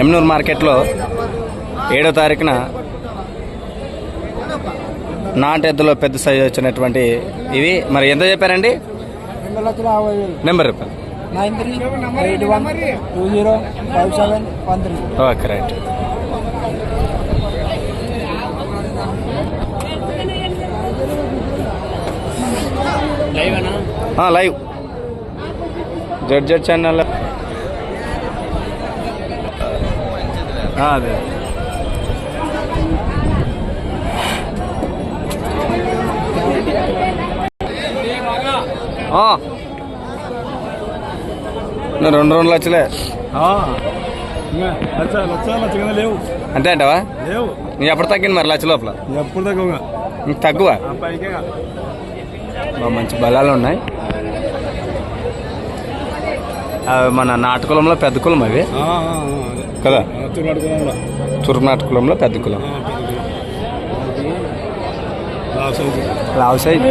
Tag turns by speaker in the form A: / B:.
A: ఎమ్నూరు మార్కెట్లో 7వ తారీఖున నాటెద్దులో పెద్ద సైజు వచ్చినటువంటి ఇవి మరి ఎంత చెప్పారండి? నెంబర్ చెప్పండి.
B: 9381205713.
A: Okay right. Live Z channel. అదే రెండు లక్షలే
B: లేవు
A: అంతే అంటావా?
B: లేవు.
A: నీ ఎప్పుడు తగ్గింది మరి లక్ష లోపల?
B: ఎప్పుడు తక్కువ
A: నీకు తక్కువ? మంచి బలాలు ఉన్నాయి. అవి మన నాటకులంలో పెద్ద కులం అవి కదా? తుర్నాట కులంలో పెద్ద కులం. లావు సైజ్.